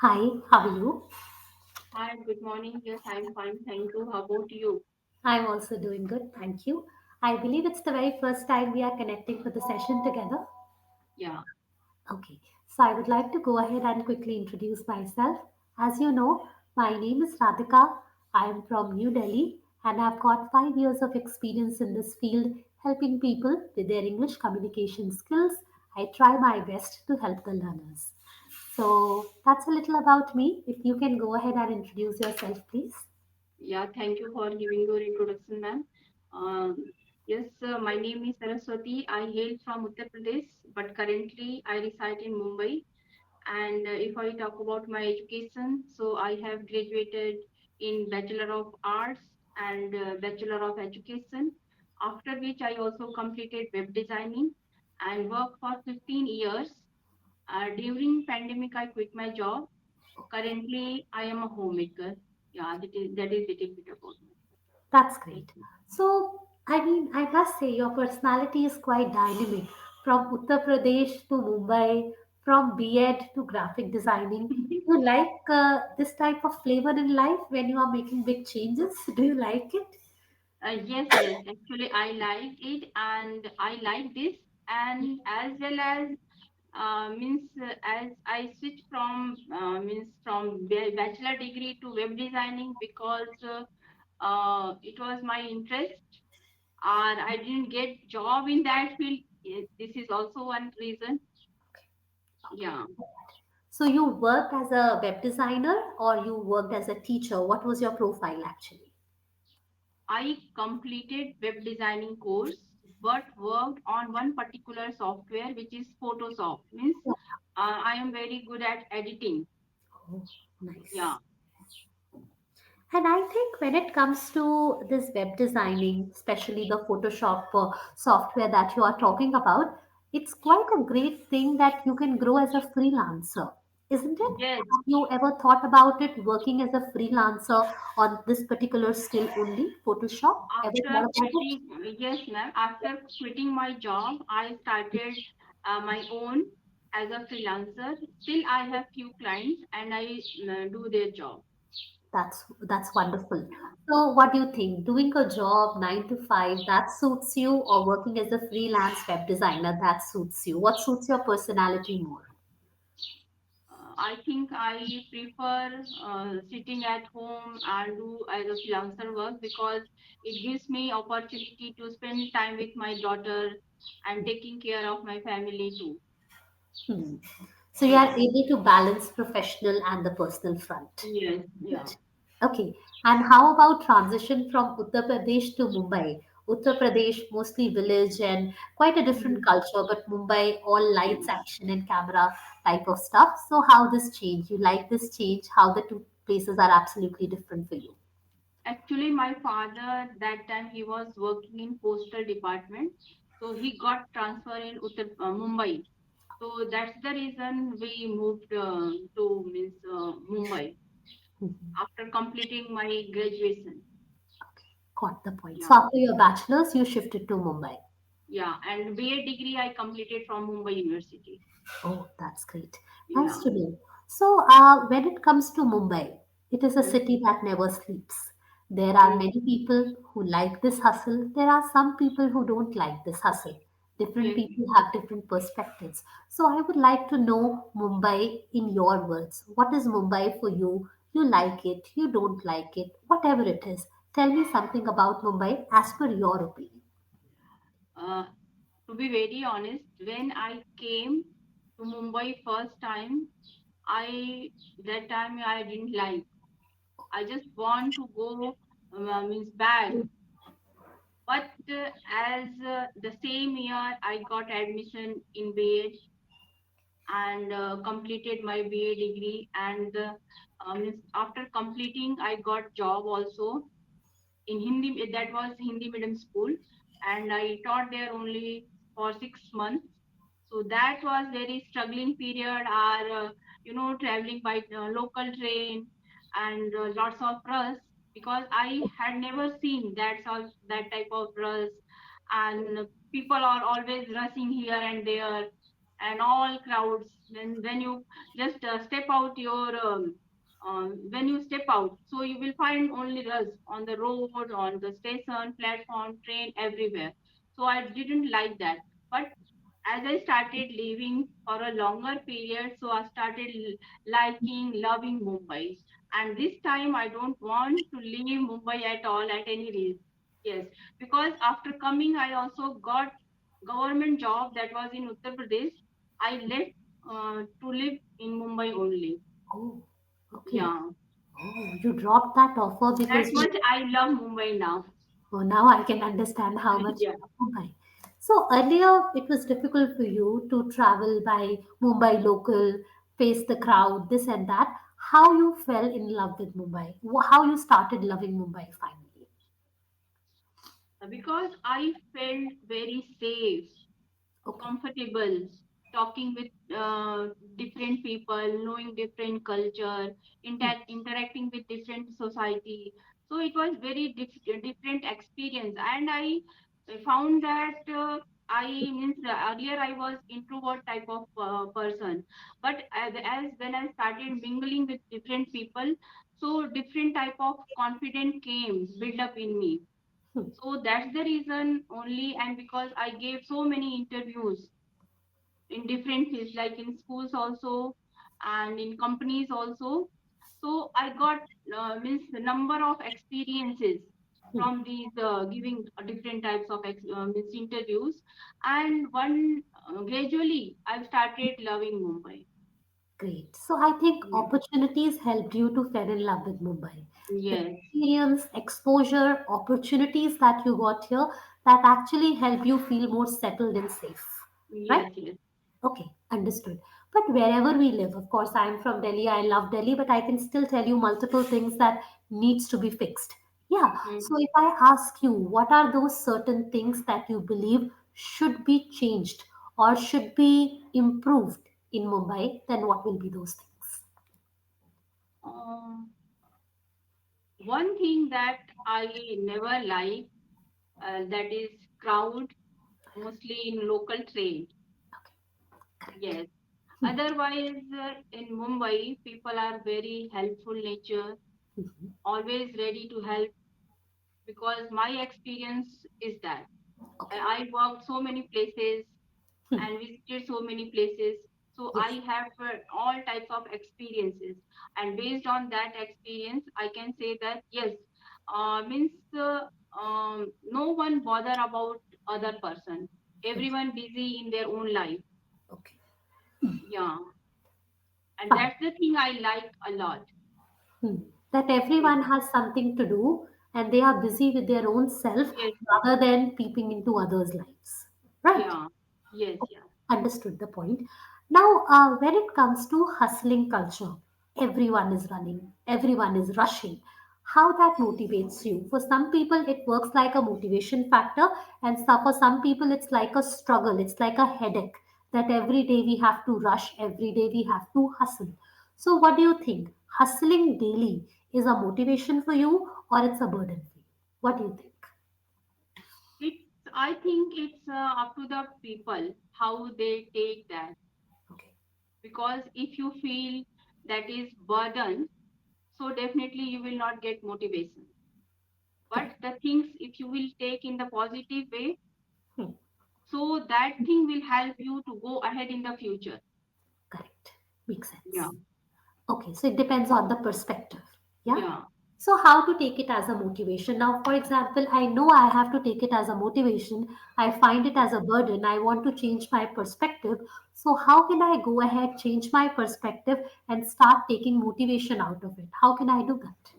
Hi, how are you? Hi, good morning. Yes, I'm fine. Thank you. How about you? I'm also doing good, thank you. I believe it's the very first time we are connecting for the session together. Yeah. Okay, so I would like to go ahead and quickly introduce myself. As you know, my name is Radhika. I am from New Delhi and I've got 5 years of experience in this field helping people with their English communication skills. I try my best to help the learners. So that's a little about me. If you can go ahead and introduce yourself, please. Yeah, thank you for giving your introduction, ma'am. Yes, my name is Saraswati. I hail from Uttar Pradesh, but currently I reside in Mumbai. And if I talk about my education, so I have graduated in Bachelor of Arts and Bachelor of Education. After which I also completed web designing and worked for 15 years. During pandemic, I quit my job. Currently, I am a homemaker. Yeah, that is little bit about That's myself. great. So, I mean, I must say your personality is quite dynamic. From Uttar Pradesh to Mumbai, from B.Ed to graphic designing. You like this type of flavor in life when you are making big changes? Do you like it? Yes, yes. Actually, I like it, and I like this, and as well as means as I switch from means from bachelor degree to web designing because it was my interest, and I didn't get job in that field. This is also one reason. Okay. Yeah. So, you worked as a web designer or you worked as a teacher? What was your profile actually? I completed web designing course, but worked on one particular software, which is Photoshop. Means Yeah. I am very good at editing. Oh, nice. Yeah. And I think when it comes to this web designing, especially the Photoshop software that you are talking about, it's quite a great thing that you can grow as a freelancer, isn't it? Yes. Have you ever thought about it working as a freelancer on this particular skill only, Photoshop? Ever After thought about it? quitting, yes, ma'am. After quitting my job, I started my own as a freelancer. Still, I have few clients, and I do their job. That's wonderful. Yeah. So, what do you think? Doing a job 9 to 5 that suits you, or working as a freelance web designer that suits you? What suits your personality more? I think I prefer sitting at home and do as a freelancer work because it gives me opportunity to spend time with my daughter and taking care of my family too. Hmm. So you are Yeah. able to balance professional and the personal front. Yes. Good. Yeah. Okay. And how about transition from Uttar Pradesh to Mumbai? Uttar Pradesh, mostly village and quite a different Mhm. culture, but Mumbai, all lights, Yeah. action, and camera type of stuff. So, how this change? You like this change? How the two places are absolutely different for you? Actually, my father that time he was working in postal department, so he got transfer in Mumbai. So that's the reason we moved to means Mumbai Mhm. after completing my graduation. Got the point. So, Yeah. after your bachelor's, you shifted to Mumbai. Yeah, and BA degree I completed from Mumbai University. Oh, that's great. Nice Yeah. to know. So, when it comes to Mumbai, it is a Mm, city that never sleeps. There are mm, many people who like this hustle. There are some people who don't like this hustle. Different yes. people have different perspectives. So, I would like to know Mumbai in your words. What is Mumbai for you? You like it, you don't like it, whatever it is. Tell me something about Mumbai as per your opinion. Uh, to be very honest, when I came to Mumbai first time, I that time I didn't like. I just want to go means back. But as the same year I got admission in BA and completed my BA degree and means after completing I got job also in Hindi. That was Hindi medium school, and I taught there only for 6 months. So that was very struggling period. Our traveling by local train and lots of rush because I had never seen that type of rush, and people are always rushing here and there, and all crowds. When you just step out your when you step out, so you will find only us on the road, on the station, platform, train, everywhere. So I didn't like that. But as I started living for a longer period, so I started liking, loving Mumbai. And this time I don't want to leave Mumbai at all at any risk. Yes, because after coming, I also got government job that was in Uttar Pradesh. I left to live in Mumbai only. Oh, okay. Yeah, Oh, you dropped that offer that because you. much I love Mumbai now. Oh, now I can understand how much Yeah. you love Mumbai. So earlier it was difficult for you to travel by Mumbai local, face the crowd, this and that. How you fell in love with Mumbai? How you started loving Mumbai finally? Because I felt very safe, Okay. comfortable talking with different people, knowing different culture, Hmm. interacting with different society. So it was very different experience, and I found that I means earlier I was introvert type of person, but as when I started mingling with different people, so different type of confidence came build up in me. Hmm. So that's the reason only, and because I gave so many interviews in different fields, like in schools also and in companies also. So I got means the number of experiences Hmm. from these giving different types of means interviews, and one gradually I've started loving Mumbai. Great. So I think Yeah. opportunities helped you to fall in love with Mumbai. Yes, Experience, exposure, opportunities that you got here that actually help you feel more settled and safe. Right? yes, yes. Okay, understood. But wherever we live, of course, I'm from Delhi, I love Delhi, but I can still tell you multiple things that needs to be fixed. Yeah. So Hmm. if I ask you, what are those certain things that you believe should be changed or should be improved in Mumbai, then what will be those things? Um, One thing that I never like, that is crowd, mostly in local train. Okay, correct. Yes. Hmm. Otherwise, in Mumbai, people are very helpful nature, Mhm. always ready to help, because my experience is that Okay. I worked so many places Hmm. and visited so many places. So I Yes. have all types of experiences, and based on that experience, I can say that yes, means no one bother about other person. Yes. Everyone busy in their own life. Okay. Yeah, and Fine. that's the thing I like a lot. Hmm. That Yes, everyone has something to do and they are busy with their own self yes, rather than peeping into others' lives. Right? yeah, yes, yeah. Understood the point. Now, when it comes to hustling culture, everyone is running, everyone is rushing. How that motivates you? For some people, it works like a motivation factor, and for some people, it's like a struggle, it's like a headache that every day we have to rush, every day we have to hustle. So, what do you think? Hustling daily is a motivation for you, or it's a burden for you? What do you think? It's I think it's up to the people how they take that, Okay, because if you feel that is burden, so definitely you will not get motivation. But correct. the things if you will take in the positive way, Hmm, so that thing will help you to go ahead in the future. correct. Makes Yeah, sense. Okay, so it depends on the perspective. Yeah. yeah. So, how to take it as a motivation? Now, for example, I know I have to take it as a motivation. I find it as a burden. I want to change my perspective. So, how can I go ahead, change my perspective, and start taking motivation out of it? How can I do that?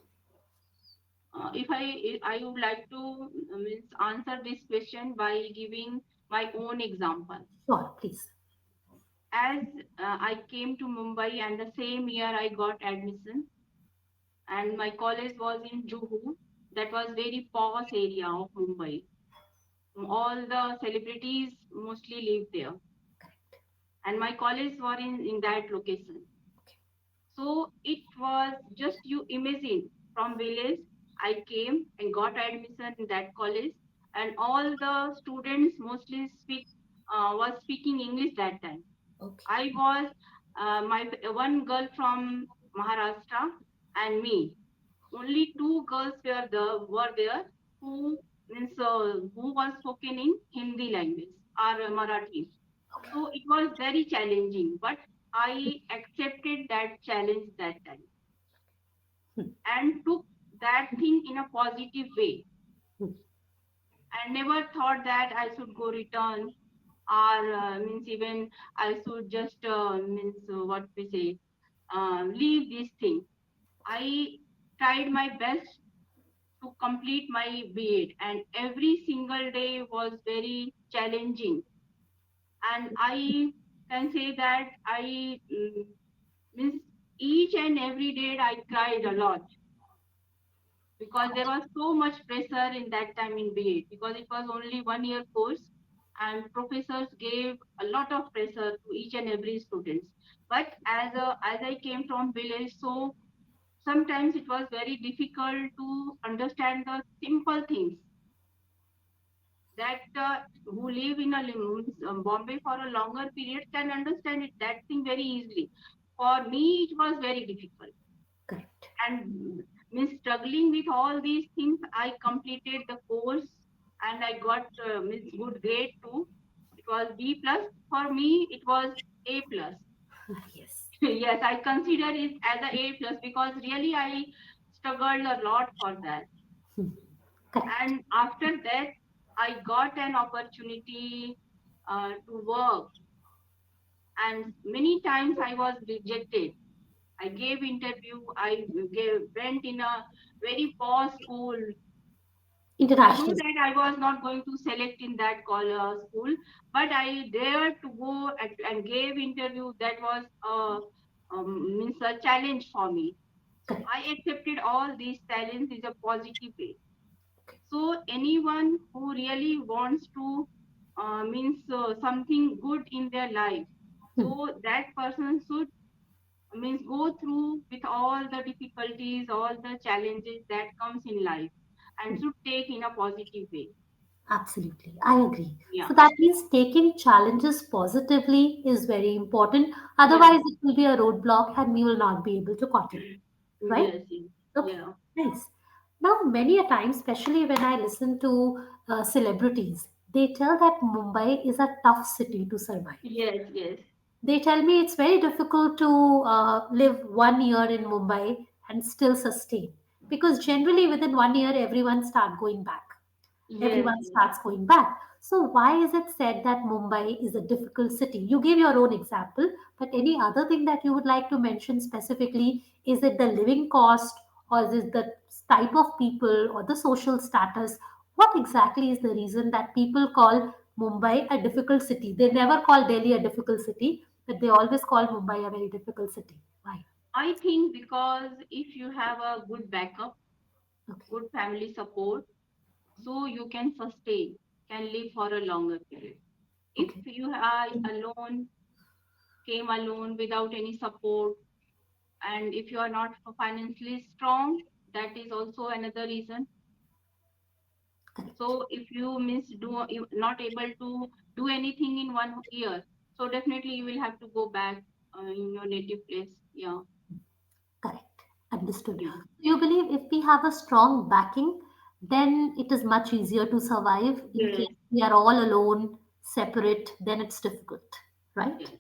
If I would like to means answer this question by giving my own example. Sure, please. As I came to Mumbai, and the same year I got admission, and my college was in Juhu. That was very posh area of Mumbai. All the celebrities mostly live there, Correct. and my college were in that location. Okay. So it was just you imagine, from village I came and got admission in that college, and all the students mostly was speaking English that time. Okay. I was my one girl from Maharashtra and me. Only two girls were there who means who was spoken in Hindi language or Marathi. So it was very challenging, but I accepted that challenge that time Hmm. and took that thing in a positive way. Hmm. I never thought that I should go return or means even I should just means what we say leave this thing. I tried my best to complete my B.Ed, and every single day was very challenging. And I can say that I means each and every day I cried a lot because there was so much pressure in that time in B.Ed because it was only 1 year course and professors gave a lot of pressure to each and every students. But as I came from village, so sometimes it was very difficult to understand the simple things that who live in Bombay for a longer period can understand it that thing very easily. For me, it was very difficult, Correct. and means struggling with all these things, I completed the course and I got means good grade too. It was B plus. For me, it was A plus. Yes. Yes, I consider it as a A plus because really I struggled a lot for that. Hmm. Correct. And after that I got an opportunity to work, and many times I was rejected. I gave interview, went in a very poor school. I know International. that I was not going to select in that school, but I dared to go and gave interview. That was means a challenge for me, so I Correct. accepted all these challenges in a positive way. Okay. So anyone who really wants to means something good in their life, Hmm. so that person should means go through with all the difficulties, all the challenges that comes in life, and Hmm. should take in a positive way. Absolutely. I agree. So Yeah. that means taking challenges positively is very important. Yes. Otherwise, it will be a roadblock and we will not be able to continue. Right? Yes. Yes. Okay. Yeah. Nice. Now, many a time, especially when I listen to celebrities, they tell that Mumbai is a tough city to survive. Yes. Yes. They tell me it's very difficult to live 1 year in Mumbai and still sustain because generally within 1 year everyone start going back. Yes. Everyone Yes. starts going back. So why is it said that Mumbai is a difficult city? You gave your own example, but any other thing that you would like to mention specifically? Is it the living cost, or is it the type of people, or the social status? What exactly is the reason that people call Mumbai a difficult city? They never call Delhi a difficult city, but they always call Mumbai a very difficult city. Why? I think because if you have a good backup, Okay. good family support, so you can sustain, can live for a longer period. If Okay. you are alone, came alone without any support, and if you are not financially strong, that is also another reason. Correct. So if you miss do you not able to do anything in 1 year, so definitely you will have to go back in your native place. Yeah. Correct. Understood. Yeah. You believe if we have a strong backing, then it is much easier to survive. In case Yes. we are all alone, separate, then it's difficult, right? Yes.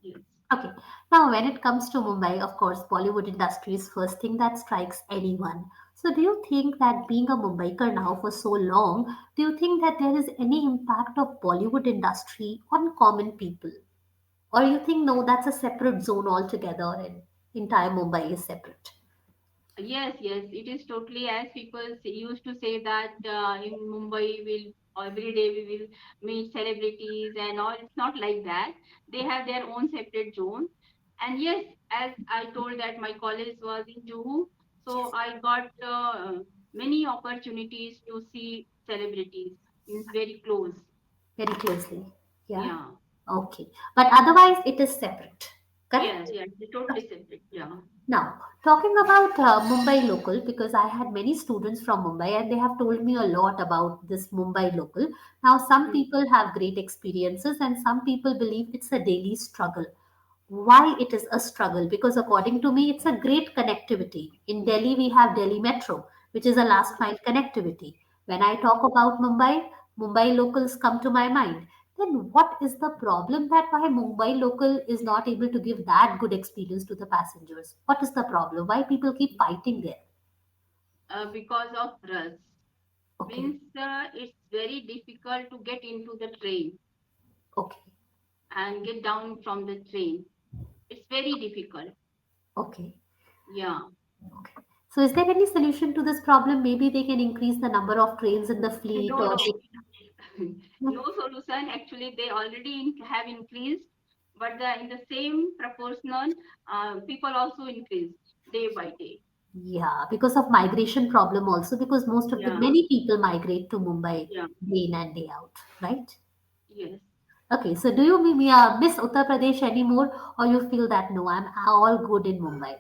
Yes. Okay. Now, when it comes to Mumbai, of course, Bollywood industry is first thing that strikes anyone. So, do you think that being a Mumbaiker now for so long, do you think that there is any impact of Bollywood industry on common people? Or you think no, that's a separate zone altogether and entire Mumbai is separate? Yes, yes, it is totally as people used to say that in Mumbai will every day we will meet celebrities and all. It's not like that. They have their own separate zone. And yes, as I told that my college was in Juhu, so Yes. I got many opportunities to see celebrities. Means very close. Very closely. Yeah. Yeah. Okay. But otherwise, it is separate. Correct? Yes, yes, they're totally separate. Yeah. Now, talking about Mumbai local, because I had many students from Mumbai and they have told me a lot about this Mumbai local. Now, some Mhm. people have great experiences and some people believe it's a daily struggle. Why it is a struggle? Because according to me, it's a great connectivity. In Delhi, we have Delhi Metro, which is a last mile connectivity. When I talk about Mumbai, Mumbai locals come to my mind. Then what is the problem that why Mumbai local is not able to give that good experience to the passengers? What is the problem? Why people keep fighting there? Because of rush. Okay, Means it's very difficult to get into the train okay, and get down from the train. It's very difficult. okay, Yeah. okay. So is there any solution to this problem? Maybe they can increase the number of trains in the fleet No, or no. they... No solution. Actually, they already have increased, but in the same proportional, people also increased day by day. Yeah, because of migration problem also, because most of the Yeah. many people migrate to Mumbai Yeah. day in and day out, right? Yes. Okay, so do you miss Uttar Pradesh anymore, or you feel that no, I'm all good in Mumbai?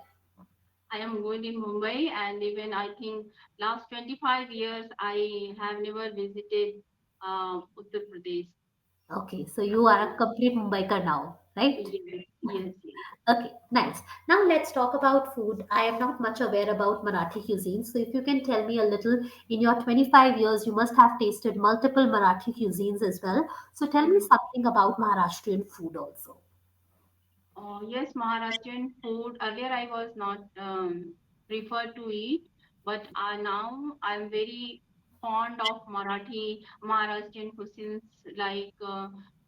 I am going in Mumbai, and even I think last 25 years I have never visited Uttar Pradesh. Okay, so you are a complete Mumbaiker now, right? Yes, yes, yes. Okay, nice. Now let's talk about food. I am not much aware about Marathi cuisine, so if you can tell me a little, in your 25 years, you must have tasted multiple Marathi cuisines as well. So tell me Mhm. something about Maharashtrian food also. Yes, Maharashtrian food. Earlier, I was not preferred to eat, but now I'm very fond of Maharashtrian cuisines. Like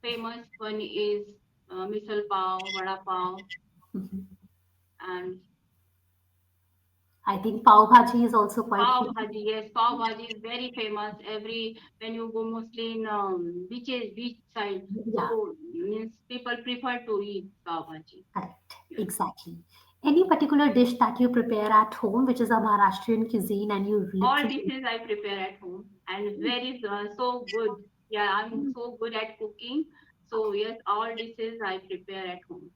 famous one is misal pav, vada pav, Mhm. and I think pav bhaji is also quite pav famous. bhaji. Yes, pav bhaji is very famous. When you go mostly in beach side, so Yeah, means people prefer to eat pav bhaji. correct. Yeah. Exactly. Any particular dish that you prepare at home, which is a Maharashtrian cuisine, and you All literally... dishes I prepare at home and very so good. Yeah, I'm so good at cooking. So yes, all dishes I prepare at home.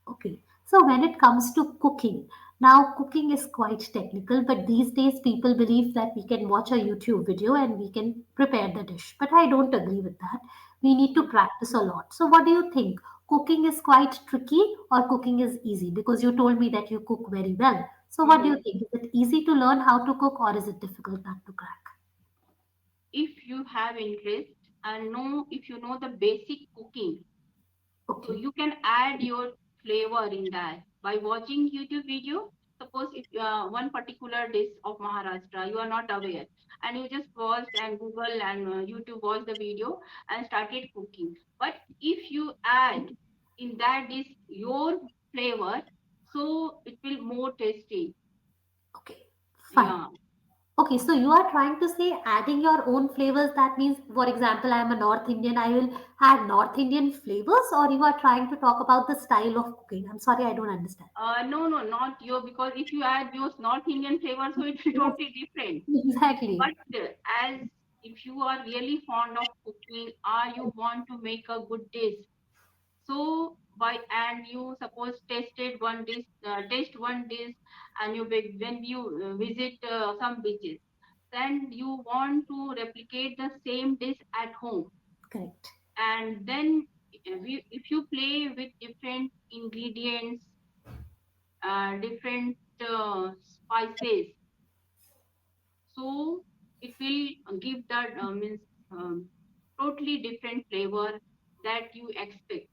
Okay. So when it comes to cooking, now cooking is quite technical, but these days people believe that we can watch a YouTube video and we can prepare the dish. But I don't agree with that. We need to Mm. practice a lot. So what do you think? Cooking is quite tricky or cooking is easy? Because you told me that you cook very well. So what do you Mhm. think? Is it easy to learn how to cook or is it difficult not to crack? If you have interest and if you know the basic cooking, so Okay. you can add your flavor in that by watching YouTube video. Suppose if one particular dish of Maharashtra you are not aware, and you just watched and Google and YouTube watch the video and started cooking. But if you add in that dish your flavor, so it will more tasty. Okay. Fine. Yeah. Okay, so you are trying to say adding your own flavors. That means, for example, I am a North Indian, I will add North Indian flavors, or you are trying to talk about the style of cooking? I'm sorry, I don't understand. No, no, not your, because if you add your North Indian flavor, so it will Yes, totally different. exactly. But as if you are really fond of cooking or you want to make a good dish, so by and you suppose taste one dish, and when you visit some beaches, then you want to replicate the same dish at home, Correct. and then if you play with different ingredients, different spices, so it will give that means totally different flavor that you expect.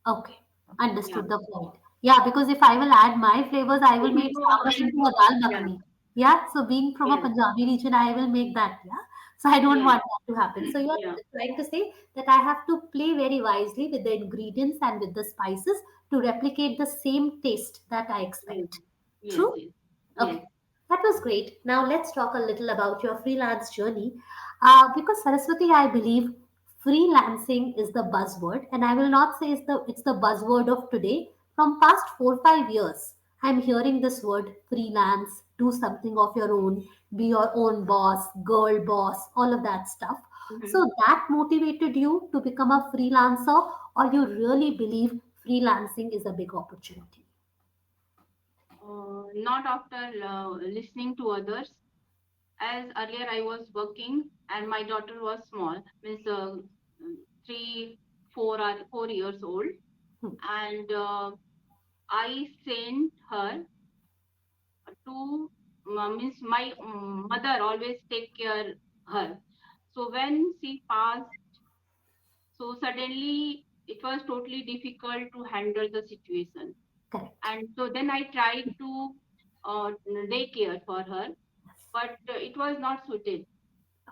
Okay, Yeah. understood the point. Yeah, because if I will add my flavors, I will make No, sambar means into a dal yeah, makhani. Yeah, so being from a yes, Punjabi region, I will make that. Yeah, so I don't yes, want that to happen. So you're yeah, trying to say that I have to play very wisely with the ingredients and with the spices to replicate the same taste that I yes, expect. yes, True? yes, Okay, yes. that was great. Now let's talk a little about your freelance journey. Because Saraswati, I believe freelancing is the buzzword, and I will not say it's the buzzword of today. From past 4 5 years, I'm hearing this word freelance, do something of your own, be your own boss, girl boss, all of that stuff. Mhm. So that motivated you to become a freelancer, or you really believe freelancing is a big opportunity? Not after listening to others. As earlier I was working and my daughter was small, means 4 years old, Hmm, and I sent her to means my mother always take care her. So when she passed, so suddenly it was totally difficult to handle the situation, correct. and so then I tried to daycare for her, but it was not suited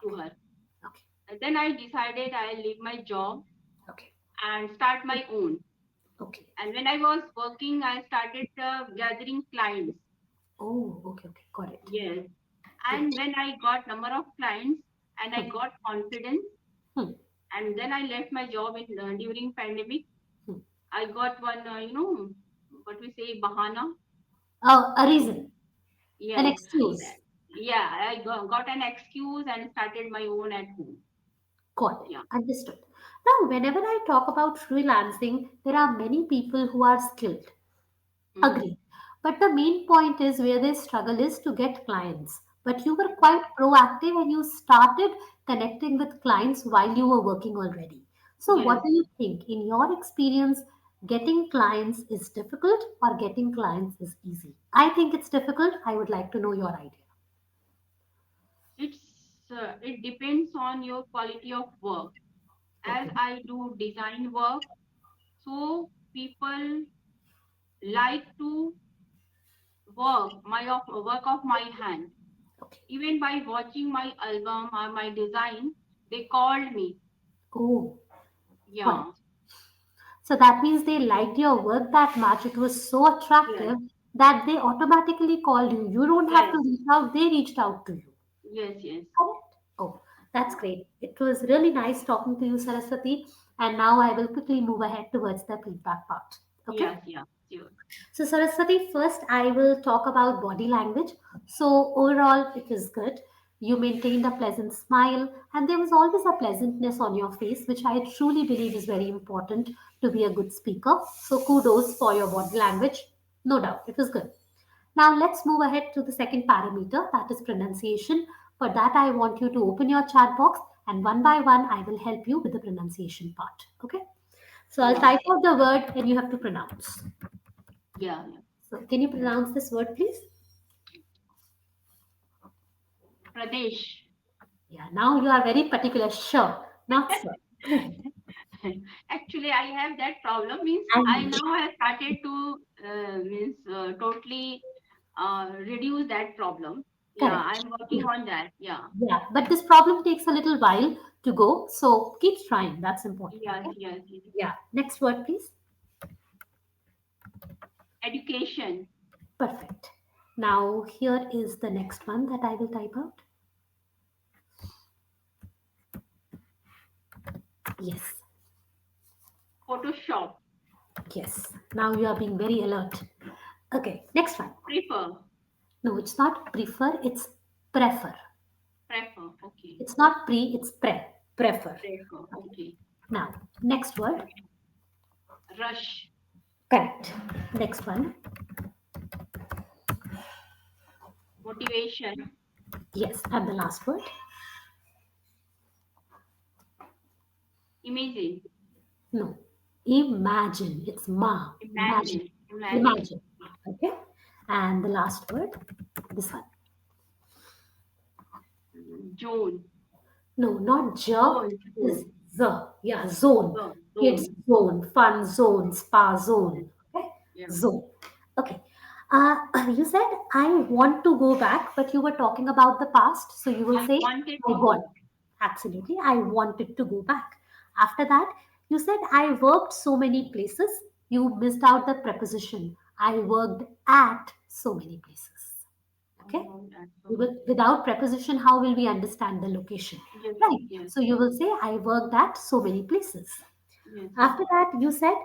to Okay, her. okay, And then I decided I'll leave my job okay, and start my own. okay. And when I was working, I started gathering clients. Oh, okay, okay, got it. Yes. Great. And when I got number of clients and I Hmm, got confidence, hmm, and then I left my job in during pandemic. hmm. I got one, what we say, bahana. Oh, a So, reason, an yes. excuse. Yeah, I got an excuse and started my own at home. Got it. Yeah. Understood. Now, whenever I talk about freelancing, there are many people who are skilled. Mm. Agree. But the main point is where they struggle is to get clients. But you were quite proactive and you started connecting with clients while you were working already. So, what Yes. do you think? In your experience, getting clients is difficult or getting clients is easy? I think it's difficult. I would like to know your idea. It depends on your quality of work. As Okay. I do design work, so people like to work of my hand. Okay. Even by watching my album or my design, they called me. Oh, got it. Yeah. So that means they liked your work that much. It was so Yes. attractive that they automatically called you. You don't have to Yes. reach out, they reached out to you. Yes. Yes. Correct? Oh, that's great. It was really nice talking to you, Saraswati. And now I will quickly move ahead towards the feedback part. Okay? Yes. Yeah. Sure. So, Saraswati, first I will talk about body language. So, overall, it was good. You maintained a pleasant smile, and there was always a pleasantness on your face, which I truly believe is very important to be a good speaker. So, kudos for your body language. No doubt, it was good. Now, let's move ahead to the second parameter, that is pronunciation. For that, I want you to open your chat box, and one by one, I will help you with the pronunciation part. Okay? So, I'll Yeah. type out the word and you have to pronounce. Yeah. Yeah. So, can you pronounce this word, please? Pradesh. Yeah, now you are very particular. Sure, not sure. Actually, I have that problem. Means I I know. now have started to means totally reduce that problem. Yeah, Correct. I'm working Yeah, on that. Yeah. yeah. But this problem takes a little while to go, so keep trying. That's important. Yes. Okay. Yes. Yes. Yeah. Next word, please. Education. Perfect. Now here is the next one that I will type out. Yes. Photoshop. Yes. Now you are being very alert. Okay. Next one. Prefer. No, it's not prefer. It's prefer. Prefer. Okay. It's not pre. It's prefer. Prefer. Okay. Okay. Now next word. Rush. Correct. Next one. Motivation. Yes. And the last word. Imagine. No. Imagine. It's ma. Imagine. Imagine. Imagine. Imagine. Okay. And the last word. This one. Zone. No, not ja. Zone. It is Zone. z. Yeah, zone. Kids Zone. zone, fun zone, spa zone. Okay. Yeah. Zone. Okay. You said I want to go back, but you were talking about the past. So you will I say wanted I to want. go. Absolutely. I wanted to go back. After that, you said I worked so many places. You missed out the preposition. I worked at so many places. Okay. Oh, that's We so will, many. without preposition, how will we understand the location? Yes. Right. Yes. So you will say, I worked at so many places. Yes. Yes. After that, you said,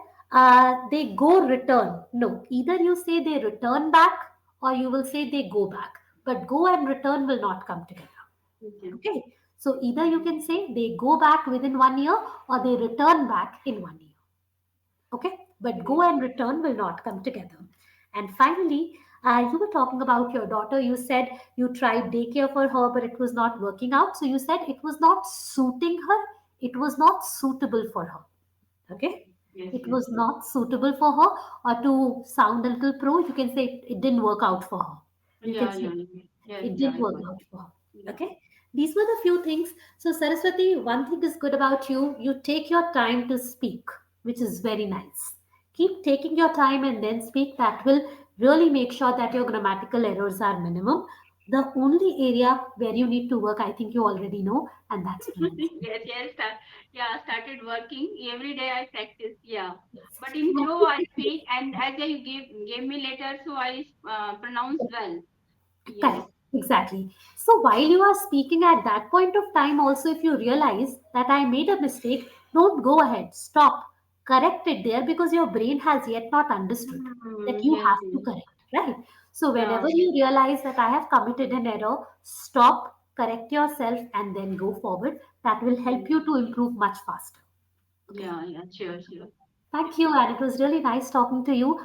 they go return. No, either you say they return back or you will say they go back. But go and return will not come together. Yes. Yes. Okay. So either you can say they go back within 1 year or they return back in 1 year. Okay. but go Yes. and return will not come together. And finally, you were talking about your daughter. You said you tried daycare for her, but it was not working out. So you said it was not suiting her, it was not suitable for her. Okay? Yes. It Yes. was not suitable for her, or to sound a little pro, you can say it didn't work out for her. You can Yeah. say Yeah. Yeah. Yes. it Yeah. didn't I work got. out for her. Yeah. Okay? These were the few things. So, Saraswati, one thing is good about you. You take your time to speak, which is very nice. Keep taking your time and then speak. That will really make sure that your grammatical errors are minimum. The only area where you need to work, I think you already know, and that's pronunciation. Yes. Yes. Yeah. Started working every day. I practice. Yeah. Yes. But in And flow, I speak, and as you gave me later, so I pronounce well. Yes. correct, exactly. So while you are speaking at that point of time, also if you realize that I made a mistake, don't go ahead, stop, correct it there because your brain has yet not understood that you Yes. have to Yes. correct, right? So Yeah. whenever you realize that I have committed an error, stop, correct yourself, and then go forward. That will help Mm. you to improve much faster. Okay. Yeah. Yeah. Sure. Sure. Thank you, and it was really nice talking to you.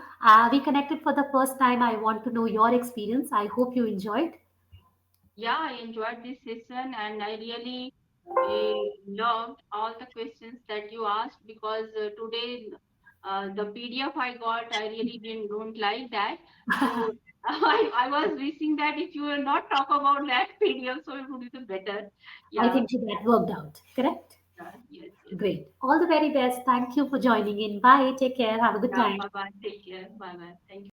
We connected for the first time. I want to know your experience. I hope you enjoyed. Yeah, I enjoyed this session and I really loved all the questions that you asked because today the PDF I got, I really didn't don't like that. So I was wishing that if you will not talk about that PDF, so it would be better. I Yeah, think that worked out. Correct? yeah, yes, yes. Great. All the very best. Thank you for joining in. Bye. Take care. Have a good Yeah, time. bye bye. Take care. Bye bye. Thank you.